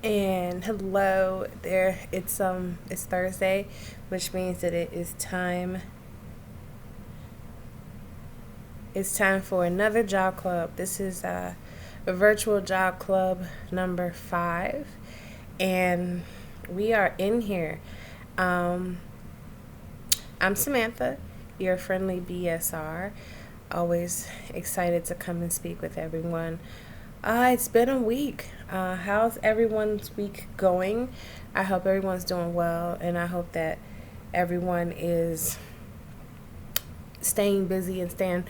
And hello there. It's Thursday, which means that it's time for another job club. This is a virtual job club number 5, and we are in here. Um I'm Samantha, your friendly BSR. Always excited to come and speak with everyone. It's been a week. How's everyone's week going? I hope everyone's doing well, and I hope that everyone is staying busy and staying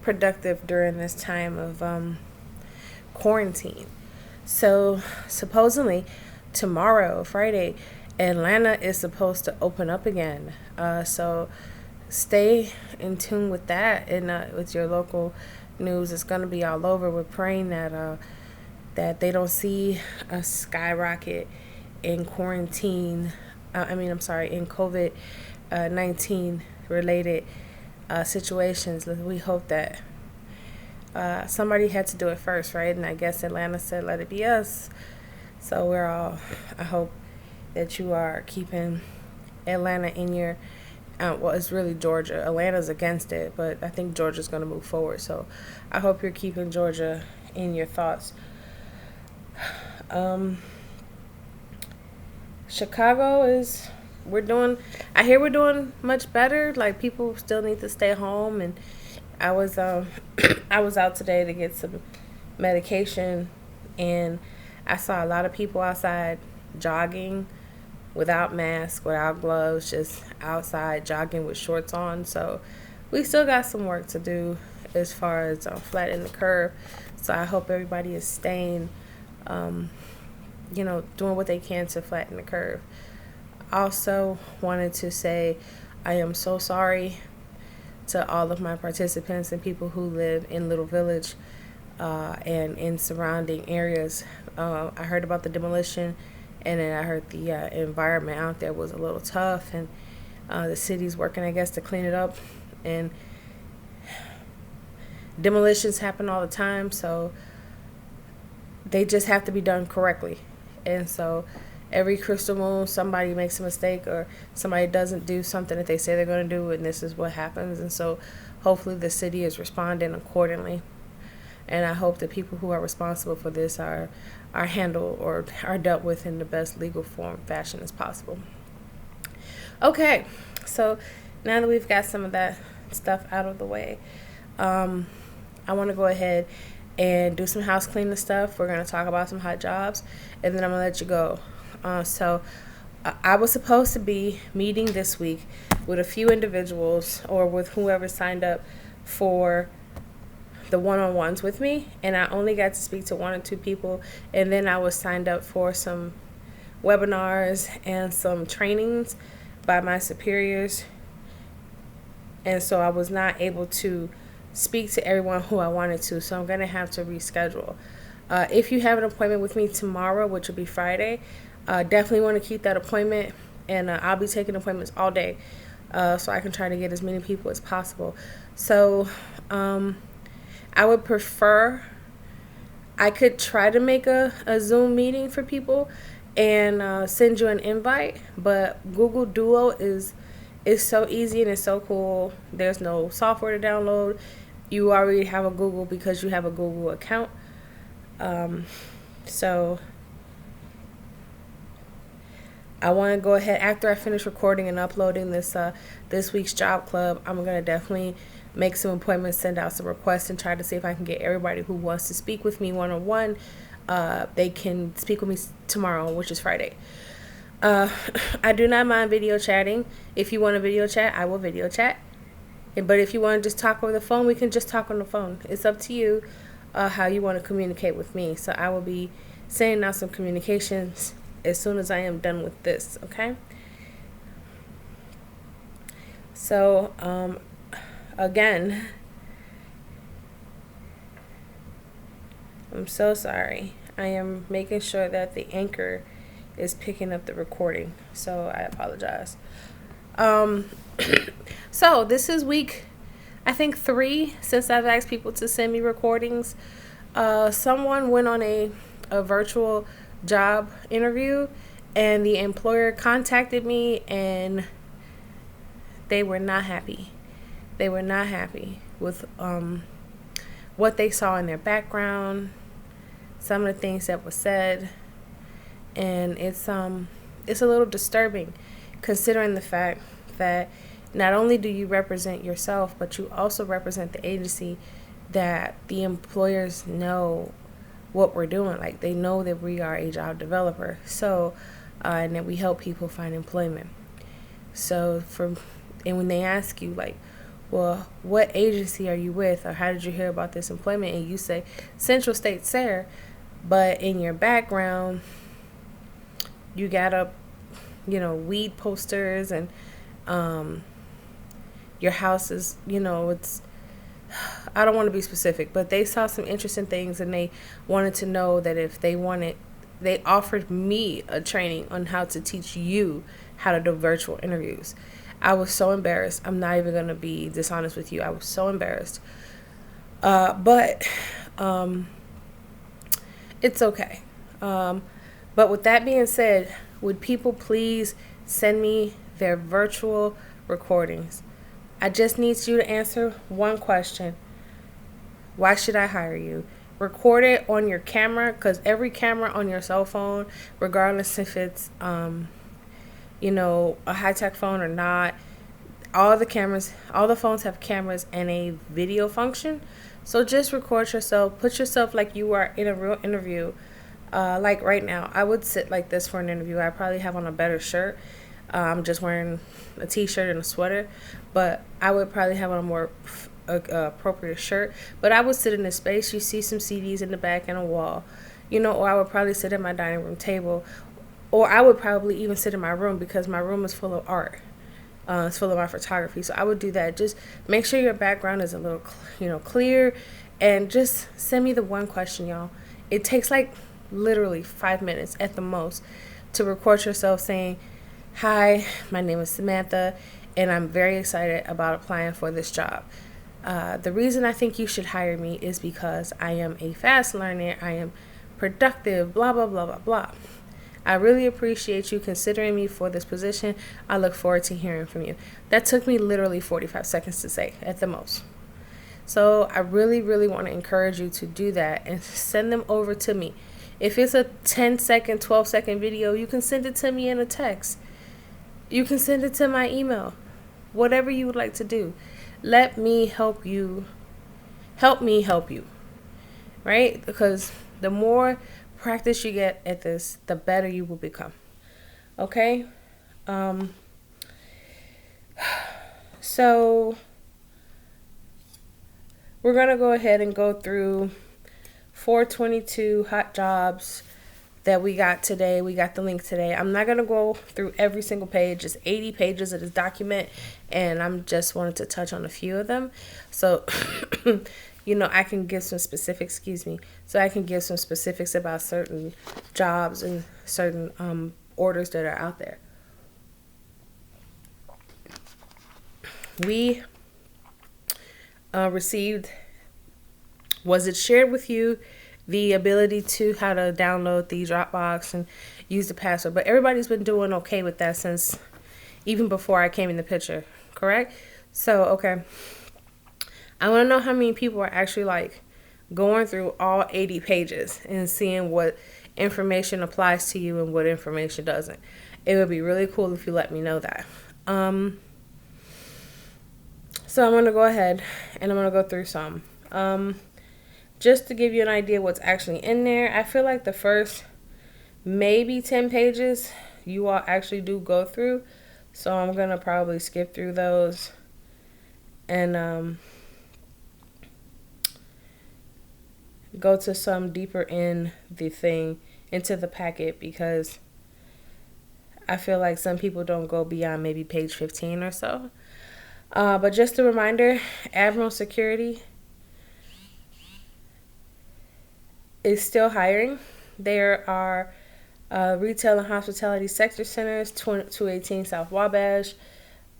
productive during this time of quarantine. So, supposedly, tomorrow, Friday, Atlanta is supposed to open up again. So, stay in tune with that and with your local news. It's going to be all over. We're praying that they don't see a skyrocket in quarantine. I'm sorry, in COVID 19 related situations. We hope that somebody had to do it first, right? And I guess Atlanta said, let it be us. So I hope that you are keeping Atlanta in your, well, it's really Georgia. Atlanta's against it, but I think Georgia's going to move forward. So I hope you're keeping Georgia in your thoughts. Um, Chicago is, I hear we're doing much better. Like, people still need to stay home. And I was, I was out today to get some medication, and I saw a lot of people outside jogging without masks, without gloves, just outside jogging with shorts on. So we still got some work to do as far as flattening the curve. So I hope everybody is staying, um, doing what they can to flatten the curve. Also, wanted to say I am so sorry to all of my participants and people who live in Little Village and in surrounding areas. I heard about the demolition, and then I heard the environment out there was a little tough, and the city's working, I guess, to clean it up. And demolitions happen all the time, so they just have to be done correctly. And so every crystal moon, somebody makes a mistake, or somebody doesn't do something that they say they're going to do, and this is what happens. And so hopefully the city is responding accordingly. And I hope the people who are responsible for this are handled or are dealt with in the best legal form fashion as possible. Okay, so now that we've got some of that stuff out of the way, I want to go ahead and do some house cleaning stuff. We're going to talk about some hot jobs, and then I'm going to let you go. I was supposed to be meeting this week with a few individuals, or with whoever signed up for the one-on-ones with me, and I only got to speak to 1 or 2 people, and then I was signed up for some webinars and some trainings by my superiors, and so I was not able to speak to everyone who I wanted to, so I'm going to have to reschedule. If you have an appointment with me tomorrow, which will be Friday, definitely want to keep that appointment, and I'll be taking appointments all day, so I can try to get as many people as possible. So I would prefer, I could try to make a Zoom meeting for people and send you an invite, but Google Duo is so easy and it's so cool. There's no software to download. You already have a Google because you have a Google account. So I want to go ahead, after I finish recording and uploading this week's job club, I'm going to definitely make some appointments, send out some requests, and try to see if I can get everybody who wants to speak with me one-on-one. They can speak with me tomorrow, which is Friday. I do not mind video chatting. If you want to video chat, I will video chat. But if you want to just talk over the phone, we can just talk on the phone. It's up to you how you want to communicate with me. So I will be sending out some communications as soon as I am done with this, okay? So, again, I'm so sorry. I am making sure that the anchor is picking up the recording, so I apologize. So this is week, I think 3 since I've asked people to send me recordings. Someone went on a virtual job interview, and the employer contacted me, and they were not happy. They were not happy with what they saw in their background, some of the things that were said, and it's a little disturbing, considering the fact that not only do you represent yourself, but you also represent the agency, that the employers know what we're doing. Like, they know that we are a job developer, so and that we help people find employment. So and when they ask you, like, well, what agency are you with, or how did you hear about this employment, and you say Central State SARE, but in your background you got up, weed posters, and your house is, it's, I don't want to be specific, but they saw some interesting things, and they wanted to know that if they offered me a training on how to teach you how to do virtual interviews. I was so embarrassed. I'm not even going to be dishonest with you. I was so embarrassed. But it's okay. But with that being said, would people please send me their virtual recordings? I just need you to answer one question. Why should I hire you? Record it on your camera, because every camera on your cell phone, regardless if it's a high-tech phone or not, all the phones have cameras and a video function. So just record yourself. Put yourself like you are in a real interview. Like right now, I would sit like this for an interview. I probably have on a better shirt. I'm just wearing a t-shirt and a sweater, but I would probably have on a more appropriate shirt. But I would sit in this space. You see some CDs in the back and a wall, or I would probably sit at my dining room table, or I would probably even sit in my room, because my room is full of art. It's full of my photography. So I would do that. Just make sure your background is a little, clear, and just send me the one question, y'all. It takes like literally 5 minutes at the most to record yourself saying, "Hi, my name is Samantha, and I'm very excited about applying for this job. The reason I think you should hire me is because I am a fast learner, I am productive, blah, blah, blah, blah, blah. I really appreciate you considering me for this position. I look forward to hearing from you." That took me literally 45 seconds to say at the most. So I really, really want to encourage you to do that and send them over to me. If it's a 10-second, 12-second video, you can send it to me in a text. You can send it to my email. Whatever you would like to do. Let me help you. Help me help you. Right? Because the more practice you get at this, the better you will become. Okay? So we're going to go ahead and go through 422 hot jobs that we got today. We got the link today. I'm not going to go through every single page. It's 80 pages of this document, and I'm just wanted to touch on a few of them. So, I can give some specifics, so I can give some specifics about certain jobs and certain orders that are out there. We received, was it shared with you, the ability to how to download the Dropbox and use the password? But everybody's been doing okay with that since even before I came in the picture, correct? So, okay. I want to know how many people are actually like going through all 80 pages and seeing what information applies to you and what information doesn't. It would be really cool if you let me know that. So I'm going to go ahead and I'm going to go through some. Just to give you an idea what's actually in there, I feel like the first maybe 10 pages you all actually do go through. So I'm going to probably skip through those and go to some deeper in the thing, into the packet, because I feel like some people don't go beyond maybe page 15 or so. But just a reminder, Admiral Security is still hiring. There are retail and hospitality sector centers, 218 South Wabash.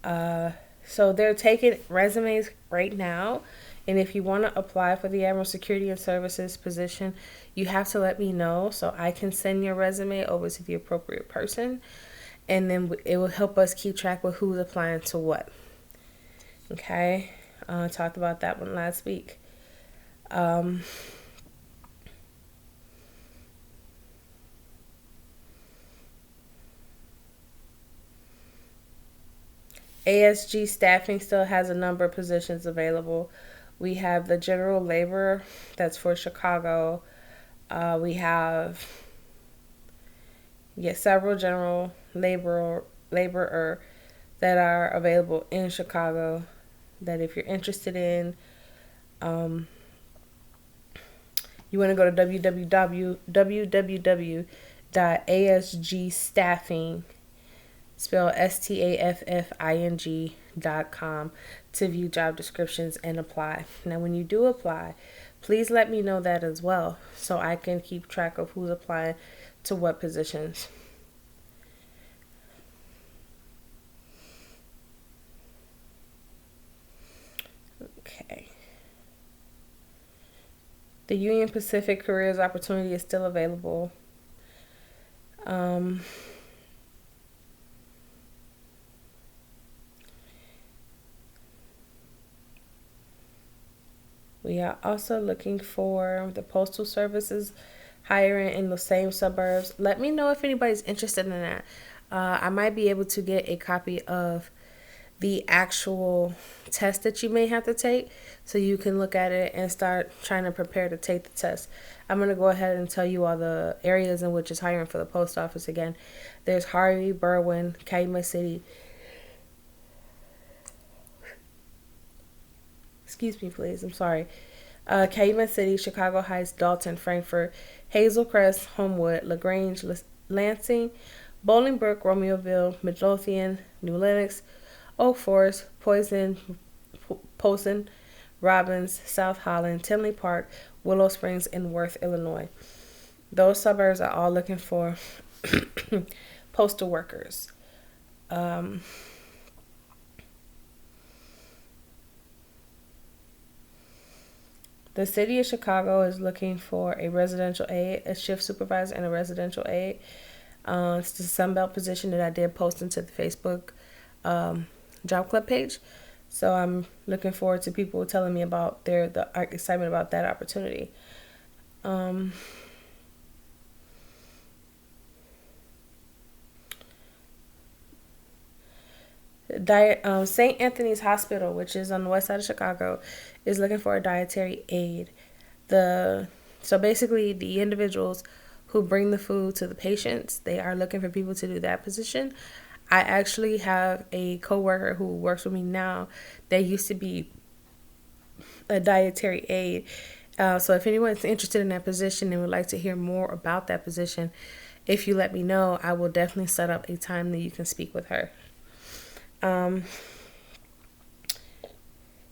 So they're taking resumes right now. And if you want to apply for the Admiral Security and Services position, you have to let me know so I can send your resume over to the appropriate person. And then it will help us keep track with who's applying to what. Okay? Talked about that one last week. ASG Staffing still has a number of positions available. We have the general laborer, that's for Chicago. We have several general laborer that are available in Chicago. That if you're interested in, you want to go to www.asgstaffing, spell staffing.com, to view job descriptions and apply. Now, when you do apply, please let me know that as well so I can keep track of who's applying to what positions. Okay. The Union Pacific Careers opportunity is still available. We are also looking for the Postal Services hiring in the same suburbs. Let me know if anybody's interested in that. I might be able to get a copy of the actual test that you may have to take so you can look at it and start trying to prepare to take the test. I'm going to go ahead and tell you all the areas in which is hiring for the post office again. There's Harvey, Berwyn, Calumet City. Excuse me, please. I'm sorry. Calumet City, Chicago Heights, Dalton, Frankfort, Hazel Crest, Homewood, LaGrange, Lansing, Bolingbrook, Romeoville, Midlothian, New Lenox, Oak Forest, Poison, Robbins, South Holland, Tinley Park, Willow Springs, and Worth, Illinois. Those suburbs are all looking for postal workers. The city of Chicago is looking for a residential aide, a shift supervisor, and a residential aide. It's the Sunbelt position that I did post into the Facebook job club page. So I'm looking forward to people telling me about the excitement about that opportunity. St. Anthony's Hospital, which is on the west side of Chicago, is looking for a dietary aide. So basically, the individuals who bring the food to the patients, they are looking for people to do that position. I actually have a coworker who works with me now that used to be a dietary aide. So if anyone's interested in that position and would like to hear more about that position, if you let me know, I will definitely set up a time that you can speak with her.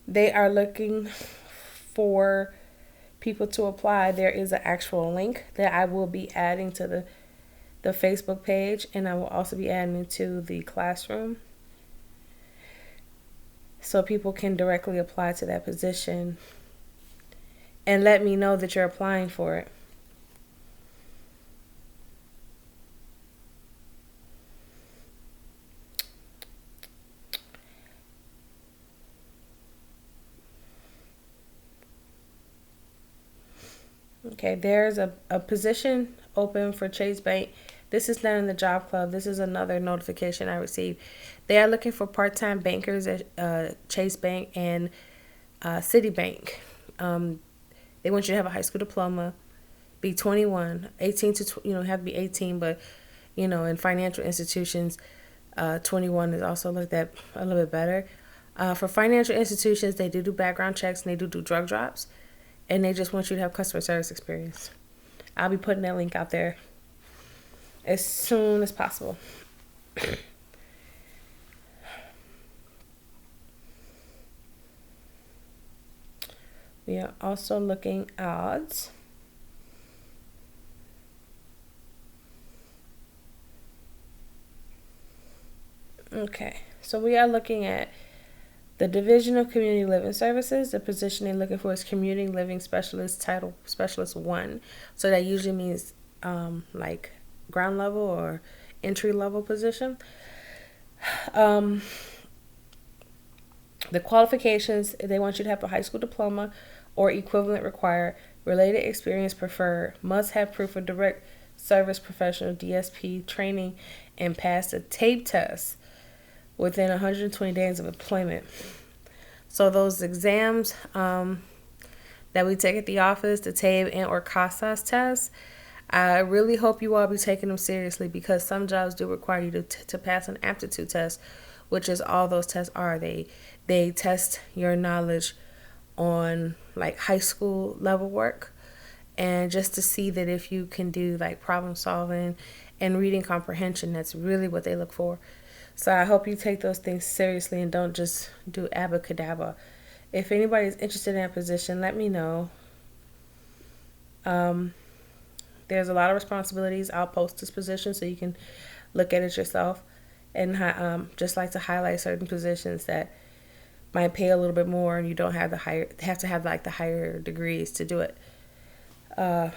They are looking for people to apply. There is an actual link that I will be adding to the Facebook page, and I will also be adding it to the classroom so people can directly apply to that position and let me know that you're applying for it. Okay, there's a position open for Chase Bank. This is not in the job club. This is another notification I received. They are looking for part-time bankers at Chase Bank and Citibank. They want you to have a high school diploma, be 21, 18 to, have to be 18, but, in financial institutions, 21 is also looked at a little bit better. For financial institutions, they do background checks and they do drug drops. And they just want you to have customer service experience. I'll be putting that link out there as soon as possible. We are also looking at so we are looking at The Division of Community Living Services, the position they're looking for is Community Living Specialist, Title Specialist 1. So that usually means like ground level or entry level position. The qualifications, they want you to have a high school diploma or equivalent required, related experience preferred, must have proof of direct service professional DSP training, and pass the TABE test within 120 days of employment. So those exams that we take at the office, the TABE and or CASAS tests, I really hope you all be taking them seriously, because some jobs do require you to pass an aptitude test, which is all those tests are. They test your knowledge on like high school level work, and just to see that if you can do like problem solving and reading comprehension. That's really what they look for. So I hope you take those things seriously and don't just do abacadabra. If anybody's interested in that position, let me know. There's a lot of responsibilities. I'll post this position so you can look at it yourself, and just like to highlight certain positions that might pay a little bit more, and you don't have to have like the higher degrees to do it. I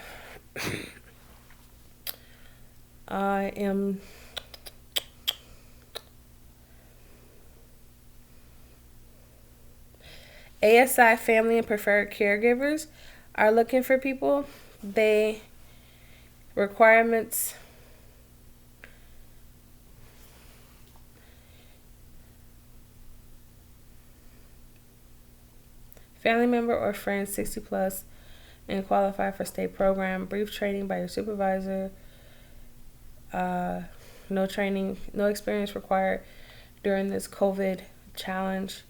am ASI Family and Preferred Caregivers are looking for people. They requirements family member or friend 60 plus and qualify for state program, brief training by your supervisor, no experience required during this COVID challenge.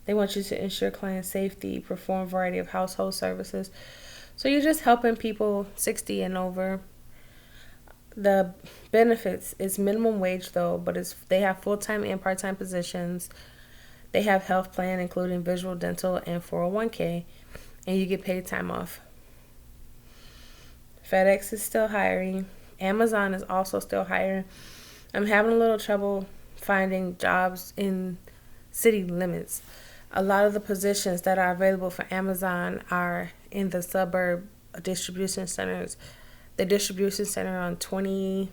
They want you to ensure client safety, perform a variety of household services. So you're just helping people 60 and over. The benefits is minimum wage though, but they have full-time and part-time positions. They have health plan including visual, dental, and 401k, and you get paid time off. FedEx is still hiring. Amazon is also still hiring. I'm having a little trouble finding jobs in city limits. A lot of the positions that are available for Amazon are in the suburb distribution centers. The distribution center on 25th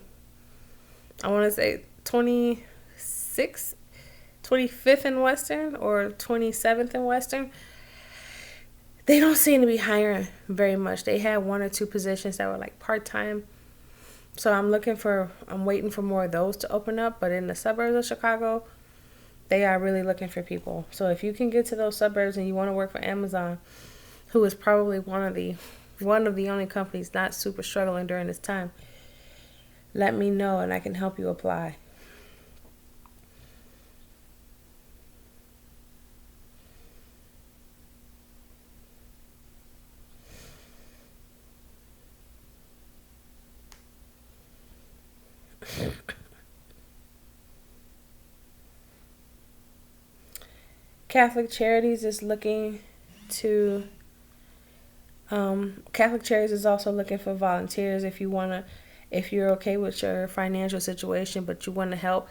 and Western, or 27th and Western. They don't seem to be hiring very much. They had one or two positions that were like part-time. So I'm waiting for more of those to open up. But in the suburbs of Chicago, they are really looking for people. So if you can get to those suburbs and you want to work for Amazon, who is probably one of the only companies not super struggling during this time, let me know and I can help you apply. Catholic Charities is also looking for volunteers. If you're okay with your financial situation, but you want to help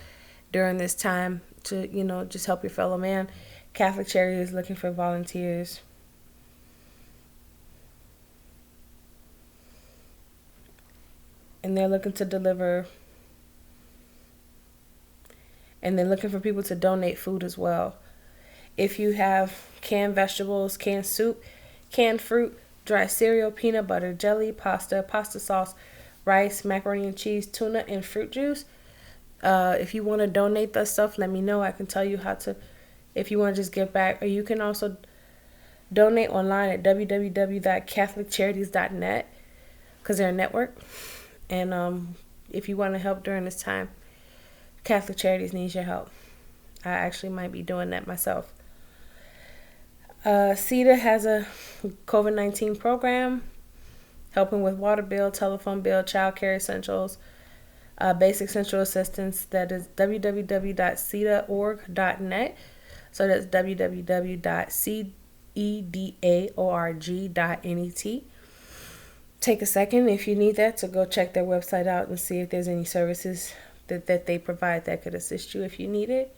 during this time to, just help your fellow man, Catholic Charities is looking for volunteers. And they're looking to deliver, and they're looking for people to donate food as well. If you have canned vegetables, canned soup, canned fruit, dry cereal, peanut butter, jelly, pasta sauce, rice, macaroni and cheese, tuna, and fruit juice, if you want to donate that stuff, let me know. I can tell you how to, if you want to just give back. Or you can also donate online at www.catholiccharities.net, because they're a network. And if you want to help during this time, Catholic Charities needs your help. I actually might be doing that myself. CETA has a COVID-19 program helping with water bill, telephone bill, child care essentials, basic central assistance. That is www.cedaorg.net. So that's www.cedaorg.net. Take a second if you need that to go check their website out and see if there's any services that they provide that could assist you if you need it.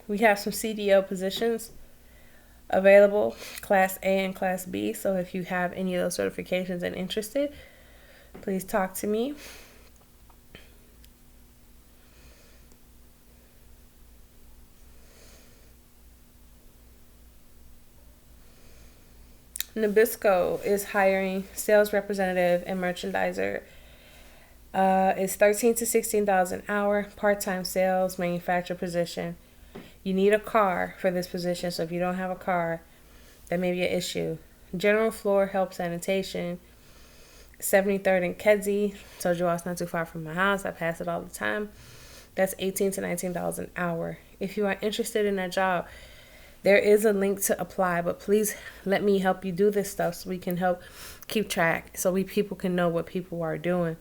We have some CDO positions available, Class A and Class B. So if you have any of those certifications and interested, please talk to me. Nabisco is hiring sales representative and merchandiser. It's $13 to $16 an hour, part-time sales, manufacturer position. You need a car for this position, so if you don't have a car, that may be an issue. General floor help sanitation, 73rd and Kedzie. Told you all it's not too far from my house. I pass it all the time. That's $18 to $19 an hour. If you are interested in that job, there is a link to apply, but please let me help you do this stuff so we can help keep track, so people can know what people are doing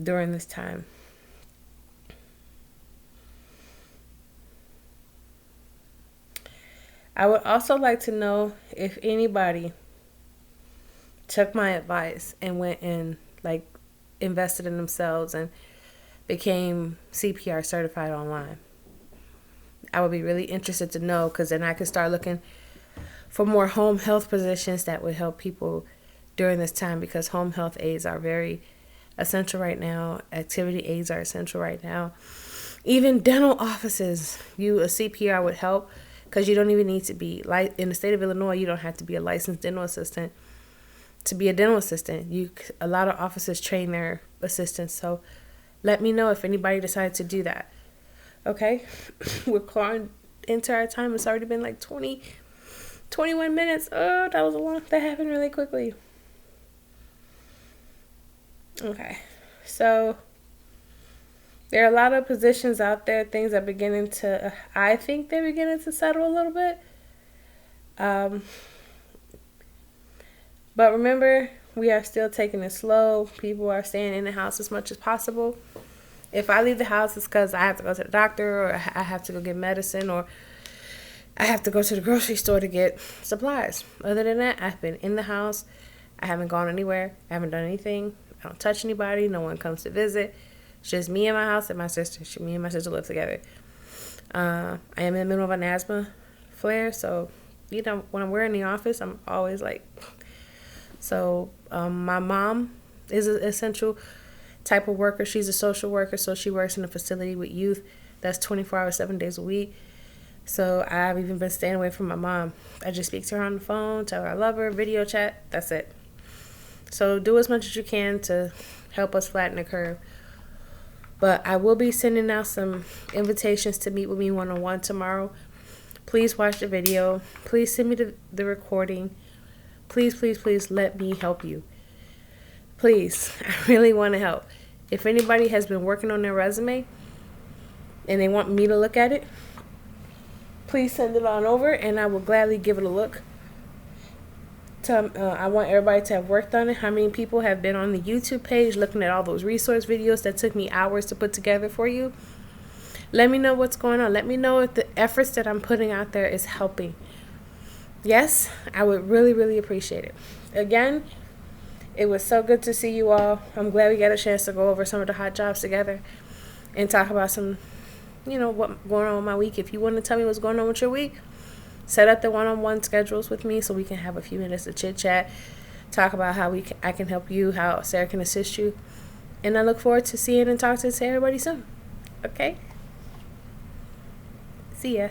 during this time. I would also like to know if anybody took my advice and went and invested in themselves and became CPR certified online. I would be really interested to know, because then I could start looking for more home health positions that would help people during this time, because home health aides are very essential right now. Activity aides are essential right now. Even dental offices, a CPR would help, because you don't even need to be, in the state of Illinois, you don't have to be a licensed dental assistant to be a dental assistant. A lot of offices train their assistants, so let me know if anybody decides to do that. Okay, we're calling into our time. It's already been 21 minutes. Oh, that happened really quickly. Okay, so there are a lot of positions out there. Things are beginning to, I think they're beginning to settle a little bit. But remember, we are still taking it slow. People are staying in the house as much as possible. If I leave the house, it's because I have to go to the doctor, or I have to go get medicine, or I have to go to the grocery store to get supplies. Other than that, I've been in the house. I haven't gone anywhere. I haven't done anything. I don't touch anybody. No one comes to visit. It's just me in my house and my sister. Me and my sister live together. I am in the middle of an asthma flare, so when we're in the office, I'm always so my mom is an essential type of worker. She's a social worker, so she works in a facility with youth that's 24 hours, 7 days a week. So I've even been staying away from my mom. I just speak to her on the phone, tell her I love her, video chat, that's it. So do as much as you can to help us flatten the curve. But I will be sending out some invitations to meet with me one-on-one tomorrow. Please watch the video. Please send me the recording. Please, please, please let me help you. Please, I really want to help. If anybody has been working on their resume and they want me to look at it, please send it on over and I will gladly give it a look. I want everybody to have worked on it. How many people have been on the YouTube page looking at all those resource videos that took me hours to put together for you? Let me know what's going on. Let me know if the efforts that I'm putting out there is helping. Yes, I would really, really appreciate it. Again, it was so good to see you all. I'm glad we got a chance to go over some of the hot jobs together and talk about some, what's going on with my week. If you want to tell me what's going on with your week, set up the one-on-one schedules with me so we can have a few minutes to chit-chat, talk about how I can help you, how Sarah can assist you. And I look forward to seeing and talking to everybody soon. Okay? See ya.